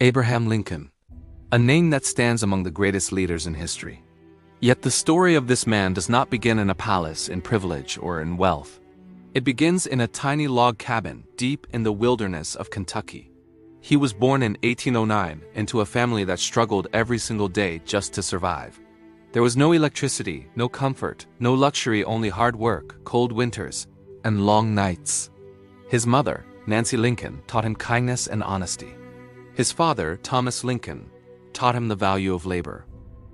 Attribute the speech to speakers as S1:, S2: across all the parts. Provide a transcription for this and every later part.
S1: Abraham Lincoln, a name that stands among the greatest leaders in history. Yet the story of this man does not begin in a palace, in privilege, or in wealth. It begins in a tiny log cabin deep in the wilderness of Kentucky. He was born in 1809 into a family that struggled every single day just to survive. There was no electricity, no comfort, no luxury, only hard work, cold winters, and long nights. His mother, Nancy Lincoln, taught him kindness and honesty. His father, Thomas Lincoln, taught him the value of labor.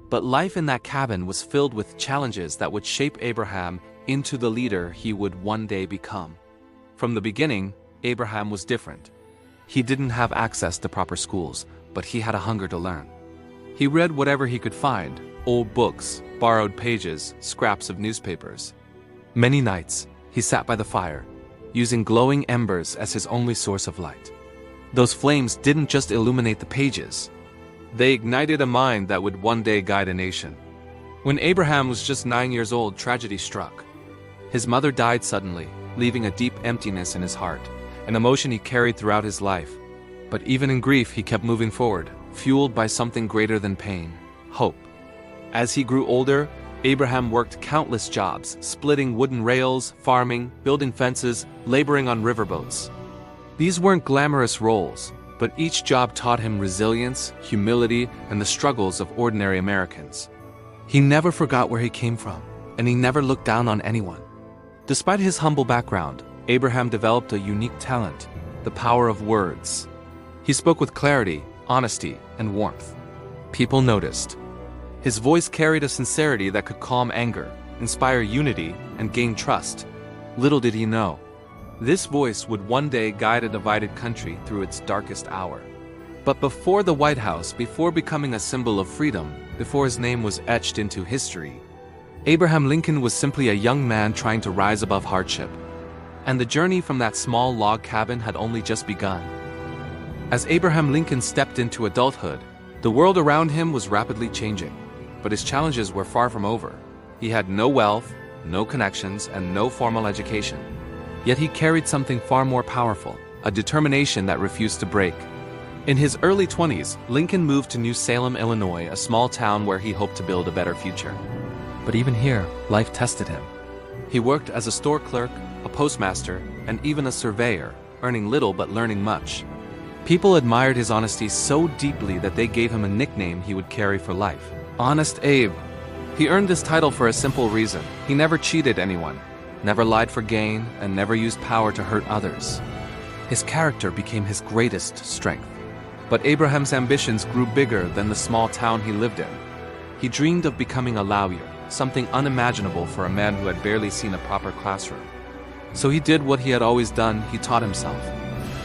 S1: But life in that cabin was filled with challenges that would shape Abraham into the leader he would one day become. From the beginning, Abraham was different. He didn't have access to proper schools, but he had a hunger to learn. He read whatever he could find, old books, borrowed pages, scraps of newspapers. Many nights, he sat by the fire, using glowing embers as his only source of light. Those flames didn't just illuminate the pages. They ignited a mind that would one day guide a nation. When Abraham was just 9 years old, tragedy struck. His mother died suddenly, leaving a deep emptiness in his heart, an emotion he carried throughout his life. But even in grief, he kept moving forward, fueled by something greater than pain, hope. As he grew older, Abraham worked countless jobs, splitting wooden rails, farming, building fences, laboring on riverboats. These weren't glamorous roles, but each job taught him resilience, humility, and the struggles of ordinary Americans. He never forgot where he came from, and he never looked down on anyone. Despite his humble background, Abraham developed a unique talent, the power of words. He spoke with clarity, honesty, and warmth. People noticed. His voice carried a sincerity that could calm anger, inspire unity, and gain trust. Little did he know, this voice would one day guide a divided country through its darkest hour. But before the White House, before becoming a symbol of freedom, before his name was etched into history, Abraham Lincoln was simply a young man trying to rise above hardship. And the journey from that small log cabin had only just begun. As Abraham Lincoln stepped into adulthood, the world around him was rapidly changing. But his challenges were far from over. He had no wealth, no connections, and no formal education. Yet he carried something far more powerful, a determination that refused to break. In his early 20s, Lincoln moved to New Salem, Illinois, a small town where he hoped to build a better future. But even here, life tested him. He worked as a store clerk, a postmaster, and even a surveyor, earning little but learning much. People admired his honesty so deeply that they gave him a nickname he would carry for life: Honest Abe. He earned this title for a simple reason: he never cheated anyone, never lied for gain, and never used power to hurt others. His character became his greatest strength. But Abraham's ambitions grew bigger than the small town he lived in. He dreamed of becoming a lawyer, something unimaginable for a man who had barely seen a proper classroom. So he did what he had always done: he taught himself.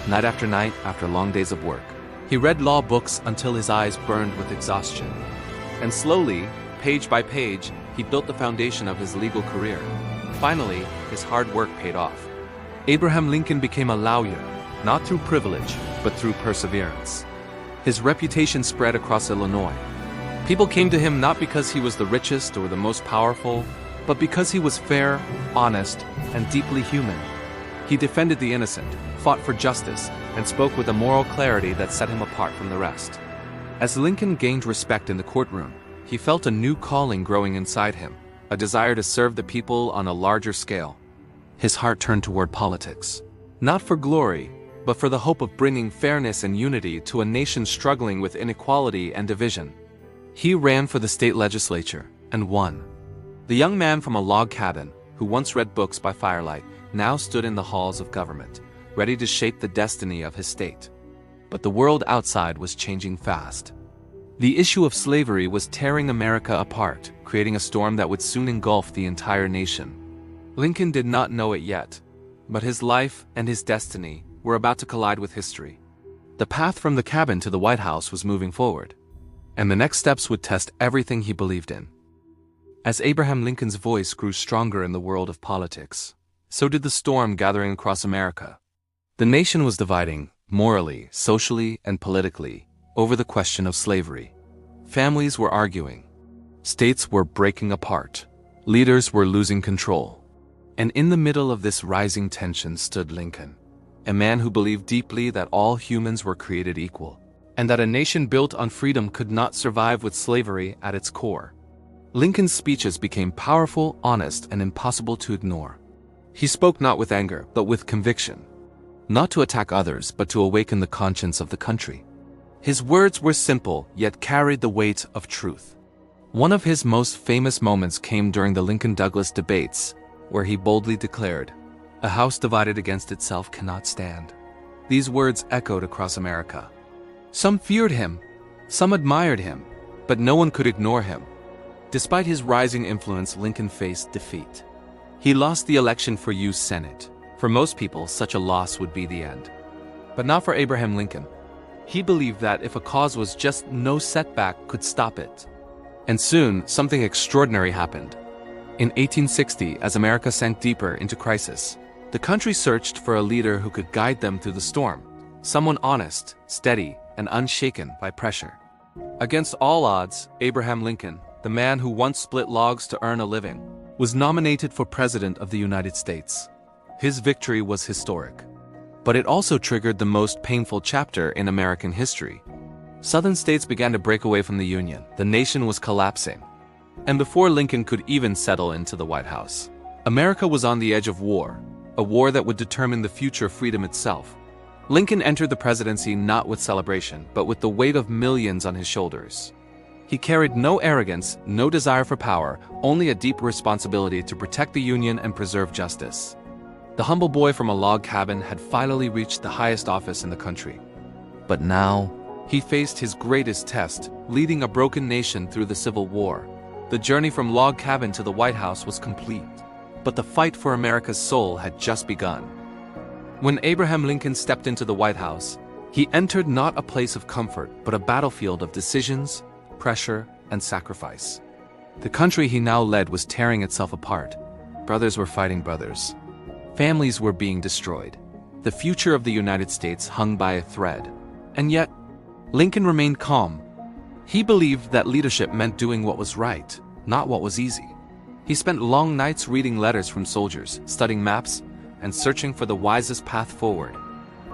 S1: Night after night, after long days of work, he read law books until his eyes burned with exhaustion. And slowly, page by page, he built the foundation of his legal career. Finally, his hard work paid off. Abraham Lincoln became a lawyer, not through privilege, but through perseverance. His reputation spread across Illinois. People came to him not because he was the richest or the most powerful, but because he was fair, honest, and deeply human. He defended the innocent, fought for justice, and spoke with a moral clarity that set him apart from the rest. As Lincoln gained respect in the courtroom, he felt a new calling growing inside him, a desire to serve the people on a larger scale. His heart turned toward politics, not for glory, but for the hope of bringing fairness and unity to a nation struggling with inequality and division. He ran for the state legislature and won. The young man from a log cabin, who once read books by firelight, now stood in the halls of government, ready to shape the destiny of his state. But the world outside was changing fast. The issue of slavery was tearing America apart, creating a storm that would soon engulf the entire nation. Lincoln did not know it yet, but his life and his destiny were about to collide with history. The path from the cabin to the White House was moving forward, and the next steps would test everything he believed in. As Abraham Lincoln's voice grew stronger in the world of politics, so did the storm gathering across America. The nation was dividing, morally, socially, and politically, over the question of slavery. Families were arguing. States were breaking apart. Leaders were losing control. And in the middle of this rising tension stood Lincoln, a man who believed deeply that all humans were created equal. and that a nation built on freedom could not survive with slavery at its core. Lincoln's speeches became powerful, honest, and impossible to ignore. He spoke not with anger, but with conviction. Not to attack others, but to awaken the conscience of the country. His words were simple, yet carried the weight of truth. One of his most famous moments came during the Lincoln-Douglas debates, where he boldly declared, "A house divided against itself cannot stand." These words echoed across America. Some feared him, some admired him, but no one could ignore him. Despite his rising influence, Lincoln faced defeat. He lost the election for U.S. Senate. For most people, such a loss would be the end. But not for Abraham Lincoln. He believed that if a cause was just, no setback could stop it. And soon, something extraordinary happened. In 1860, as America sank deeper into crisis, the country searched for a leader who could guide them through the storm. Someone honest, steady, and unshaken by pressure. Against all odds, Abraham Lincoln, the man who once split logs to earn a living, was nominated for President of the United States. His victory was historic. But it also triggered the most painful chapter in American history. Southern states began to break away from the Union. The nation was collapsing. And before Lincoln could even settle into the White House, America was on the edge of war, a war that would determine the future of freedom itself. Lincoln entered the presidency not with celebration, but with the weight of millions on his shoulders. He carried no arrogance, no desire for power, only a deep responsibility to protect the Union and preserve justice. The humble boy from a log cabin had finally reached the highest office in the country. But now, he faced his greatest test, leading a broken nation through the Civil War. The journey from log cabin to the White House was complete. But the fight for America's soul had just begun. When Abraham Lincoln stepped into the White House, he entered not a place of comfort, but a battlefield of decisions, pressure, and sacrifice. The country he now led was tearing itself apart. Brothers were fighting brothers. Families were being destroyed. The future of the United States hung by a thread. And yet, Lincoln remained calm. He believed that leadership meant doing what was right, not what was easy. He spent long nights reading letters from soldiers, studying maps, and searching for the wisest path forward.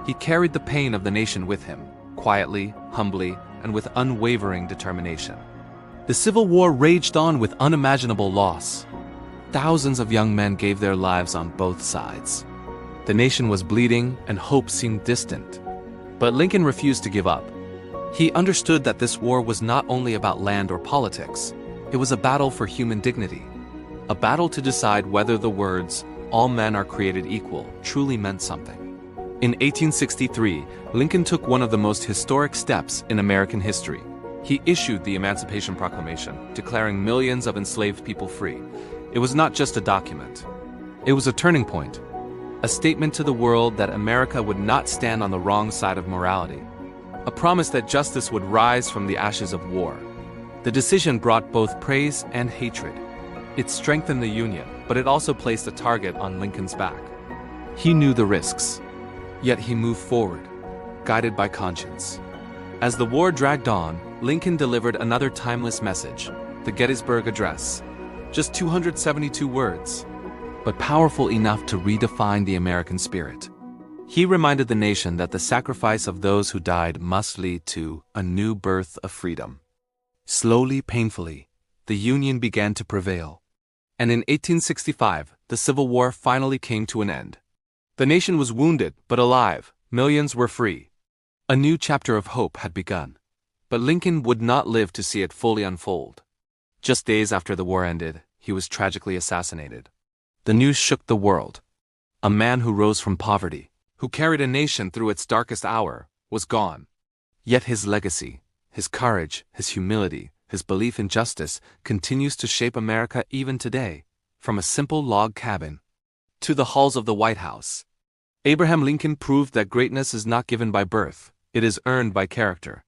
S1: He carried the pain of the nation with him, quietly, humbly, and with unwavering determination. The Civil War raged on with unimaginable loss. Thousands of young men gave their lives on both sides. The nation was bleeding, and hope seemed distant. But Lincoln refused to give up. He understood that this war was not only about land or politics. It was a battle for human dignity. A battle to decide whether the words, "all men are created equal," truly meant something. In 1863, Lincoln took one of the most historic steps in American history. He issued the Emancipation Proclamation, declaring millions of enslaved people free. It was not just a document. It was a turning point, a statement to the world that America would not stand on the wrong side of morality, a promise that justice would rise from the ashes of war. The decision brought both praise and hatred. It strengthened the Union, but it also placed a target on Lincoln's back. He knew the risks, yet he moved forward, guided by conscience. As the war dragged on, Lincoln delivered another timeless message, the Gettysburg Address. Just 272 words, but powerful enough to redefine the American spirit. He reminded the nation that the sacrifice of those who died must lead to a new birth of freedom. Slowly, painfully, the Union began to prevail. And in 1865, the Civil War finally came to an end. The nation was wounded, but alive. Millions were free. A new chapter of hope had begun. But Lincoln would not live to see it fully unfold. Just days after the war ended, he was tragically assassinated. The news shook the world. A man who rose from poverty, who carried a nation through its darkest hour, was gone. Yet his legacy, his courage, his humility, his belief in justice continues to shape America even today, from a simple log cabin to the halls of the White House. Abraham Lincoln proved that greatness is not given by birth, it is earned by character.